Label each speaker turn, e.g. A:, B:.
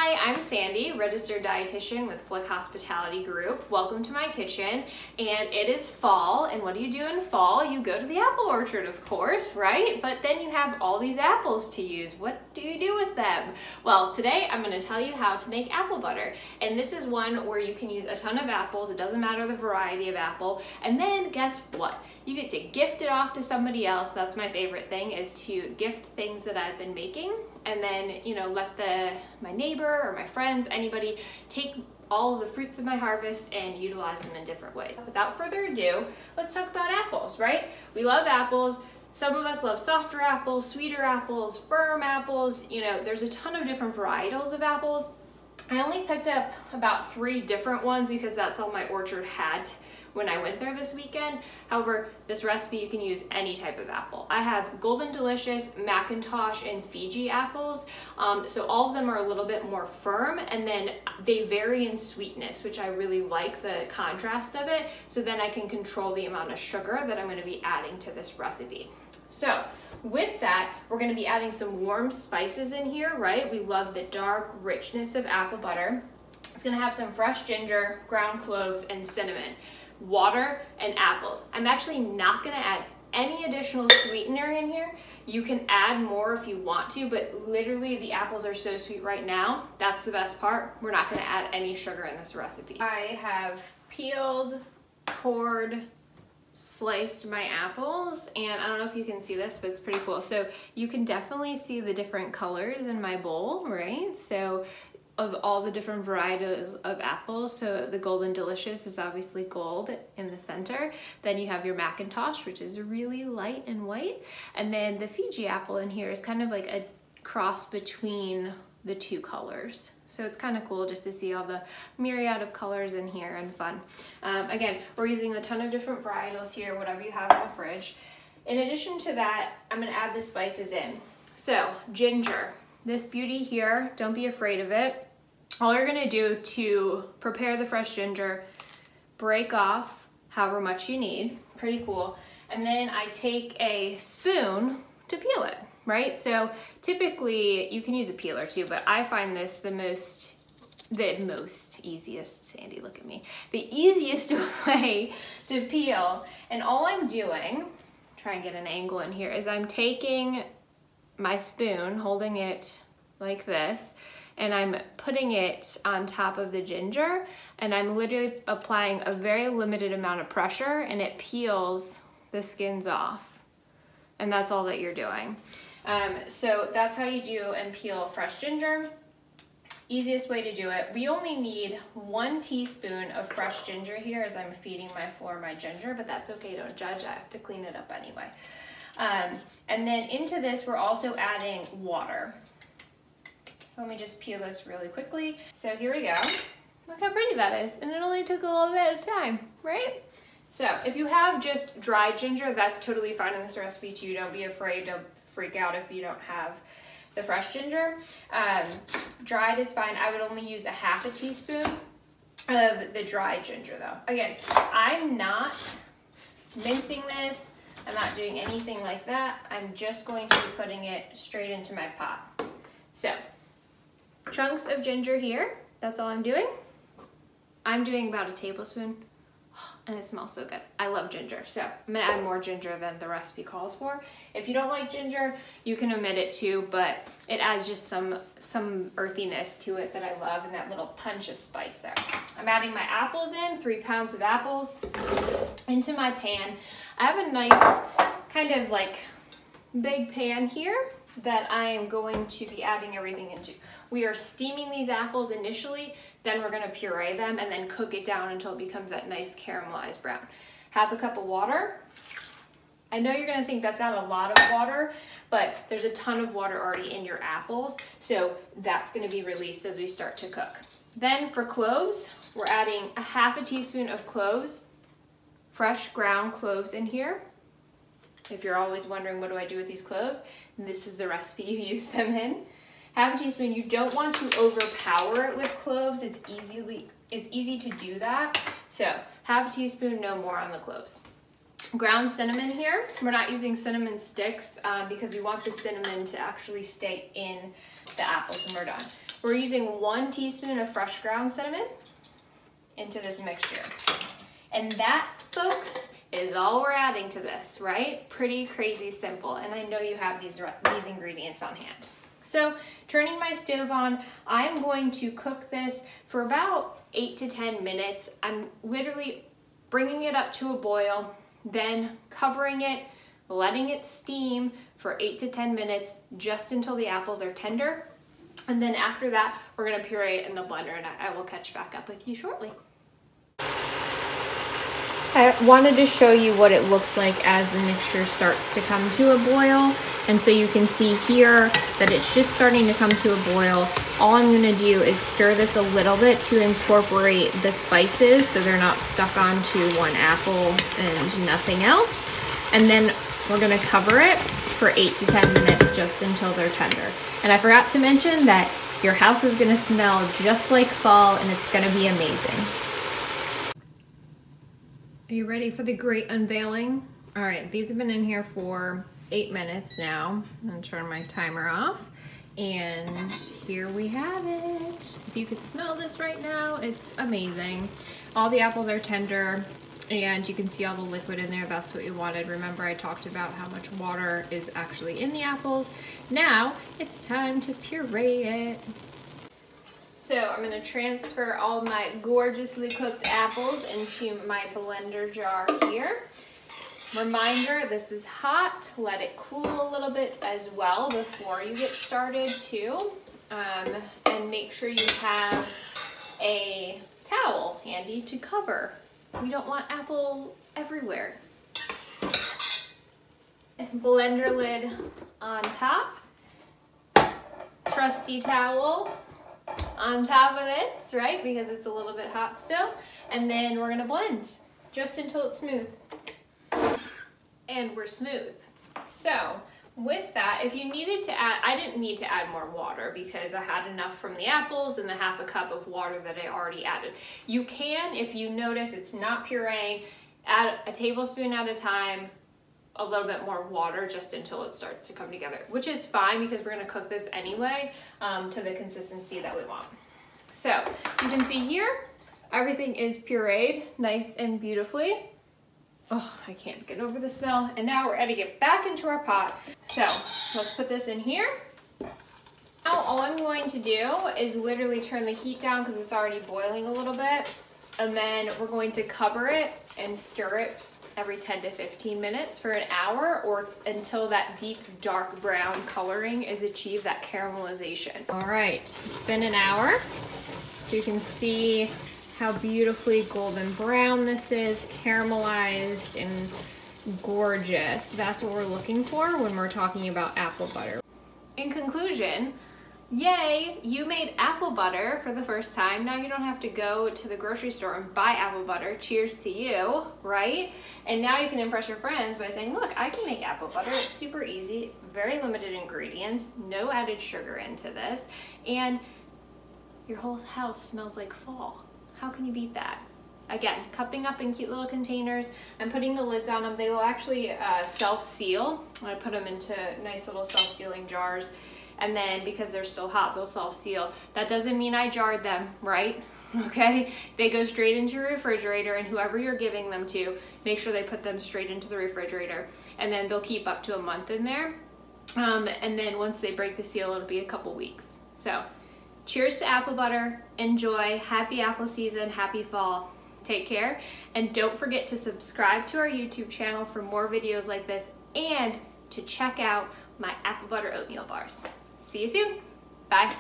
A: Hi, I'm Sandy, registered dietitian with Flik Hospitality Group. Welcome to my kitchen, and it is fall, and what do you do in fall? You go to the apple orchard, of course, right? But then you have all these apples to use. What do you do with them? Well, today I'm going to tell you how to make apple butter, and this is one where you can use a ton of apples. It doesn't matter the variety of apple, and then guess what? You get to gift it off to somebody else. That's my favorite thing, is to gift things that I've been making, and then, you know, let my neighbor or my friends, anybody, take all of the fruits of my harvest and utilize them in different ways. Without further ado, let's talk about apples, right? We love apples. Some of us love softer apples, sweeter apples, firm apples. You know, there's a ton of different varietals of apples. I only picked up about 3 different ones because that's all my orchard had when I went there this weekend. However, this recipe, you can use any type of apple. I have Golden Delicious, McIntosh, and Fiji apples. So all of them are a little bit more firm, and then they vary in sweetness, which I really like the contrast of it. So then I can control the amount of sugar that I'm gonna be adding to this recipe. So with that, we're gonna be adding some warm spices in here, right? We love the dark richness of apple butter. It's gonna have some fresh ginger, ground cloves, and cinnamon, water, and apples. I'm actually not gonna add any additional sweetener in here. You can add more if you want to, but literally the apples are so sweet right now. That's the best part. We're not gonna add any sugar in this recipe. I have peeled, cored, sliced my apples, and I don't know if you can see this, but it's pretty cool. So you can definitely see the different colors in my bowl, right? So of all the different varieties of apples, so the Golden Delicious is obviously gold in the center. Then you have your McIntosh, which is really light and white. And then the Fiji apple in here is kind of like a cross between the 2 colors. So it's kind of cool just to see all the myriad of colors in here and fun. Again, we're using a ton of different varietals here, whatever you have in the fridge. In addition to that, I'm gonna add the spices in. So ginger. This beauty here, don't be afraid of it. All you're gonna do to prepare the fresh ginger, break off however much you need, pretty cool, and then I take a spoon to peel it, right? So typically you can use a peeler too, but I find this the easiest, Sandy, look at me, the easiest way to peel. And all I'm doing, try and get an angle in here, is I'm taking my spoon, holding it like this, and I'm putting it on top of the ginger, and I'm literally applying a very limited amount of pressure, and it peels the skins off. And that's all that you're doing. So that's how you do and peel fresh ginger. Easiest way to do it. We only need 1 teaspoon of fresh ginger here as I'm feeding my floor my ginger, but that's okay, don't judge, I have to clean it up anyway. And then into this, we're also adding water. So let me just peel this really quickly. So here we go. Look how pretty that is. And it only took a little bit of time, right? So if you have just dried ginger, that's totally fine in this recipe too. Don't be afraid to freak out if you don't have the fresh ginger. Dried is fine. I would only use a ½ teaspoon of the dried ginger though. Again, I'm not mincing this. I'm not doing anything like that. I'm just going to be putting it straight into my pot. So, chunks of ginger here. That's all I'm doing. I'm doing about a tablespoon, and it smells so good. I love ginger, so I'm gonna add more ginger than the recipe calls for. If you don't like ginger, you can omit it too, but it adds just some earthiness to it that I love, and that little punch of spice there. I'm adding my apples in, 3 pounds of apples into my pan. I have a nice kind of like big pan here that I am going to be adding everything into. We are steaming these apples initially, then we're gonna puree them and then cook it down until it becomes that nice caramelized brown. ½ a cup of water. I know you're gonna think that's not a lot of water, but there's a ton of water already in your apples, so that's gonna be released as we start to cook. Then for cloves, we're adding a ½ teaspoon of cloves, fresh ground cloves in here. If you're always wondering what do I do with these cloves, this is the recipe you use them in. ½ teaspoon. You don't want to overpower it with cloves. It's easy to do that. So ½ teaspoon, no more on the cloves. Ground cinnamon here. We're not using cinnamon sticks because we want the cinnamon to actually stay in the apples when we're done. We're using 1 teaspoon of fresh ground cinnamon into this mixture. And that, folks, is all we're adding to this, right? Pretty crazy simple. And I know you have these ingredients on hand. So turning my stove on, I'm going to cook this for about 8 to 10 minutes. I'm literally bringing it up to a boil, then covering it, letting it steam for 8 to 10 minutes, just until the apples are tender. And then after that, we're gonna puree it in the blender, and I will catch back up with you shortly. I wanted to show you what it looks like as the mixture starts to come to a boil. And so you can see here that it's just starting to come to a boil. All I'm gonna do is stir this a little bit to incorporate the spices so they're not stuck onto one apple and nothing else. And then we're gonna cover it for 8 to 10 minutes just until they're tender. And I forgot to mention that your house is gonna smell just like fall, and it's gonna be amazing. Are you ready for the great unveiling? All right, these have been in here for 8 minutes now. I'm gonna turn my timer off, and here we have it. If you could smell this right now, it's amazing. All the apples are tender, and you can see all the liquid in there. That's what you wanted. Remember, I talked about how much water is actually in the apples. Now it's time to puree it. So I'm gonna transfer all of my gorgeously cooked apples into my blender jar here. Reminder, this is hot. Let it cool a little bit as well before you get started too. And make sure you have a towel handy to cover. We don't want apple everywhere. Blender lid on top. Trusty towel on top of this, right? Because it's a little bit hot still. And then we're gonna blend just until it's smooth. And we're smooth. So with that, if you needed to add, I didn't need to add more water because I had enough from the apples and the ½ a cup of water that I already added. You can, if you notice it's not pureeing, add a tablespoon at a time, a little bit more water just until it starts to come together, which is fine because we're gonna cook this anyway to the consistency that we want. So you can see here, everything is pureed nice and beautifully. Oh, I can't get over the smell. And now we're ready to get back into our pot. So let's put this in here. Now all I'm going to do is literally turn the heat down because it's already boiling a little bit. And then we're going to cover it and stir it every 10 to 15 minutes for an hour, or until that deep dark brown coloring is achieved, that caramelization. All right, it's been an hour. So you can see how beautifully golden brown this is, caramelized and gorgeous. That's what we're looking for when we're talking about apple butter. In conclusion, yay, you made apple butter for the first time. Now you don't have to go to the grocery store and buy apple butter. Cheers to you, right? And now you can impress your friends by saying, look, I can make apple butter. It's super easy, very limited ingredients, no added sugar into this, and your whole house smells like fall. How can you beat that? Again, cupping up in cute little containers and putting the lids on them. They will actually self-seal. I put them into nice little self-sealing jars. And then because they're still hot, they'll self-seal. That doesn't mean I jarred them, right? Okay? They go straight into your refrigerator, and whoever you're giving them to, make sure they put them straight into the refrigerator. And then they'll keep up to a month in there. And then once they break the seal, it'll be a couple weeks. So cheers to apple butter. Enjoy. Happy apple season. Happy fall. Take care. And don't forget to subscribe to our YouTube channel for more videos like this, and to check out my apple butter oatmeal bars. See you soon. Bye.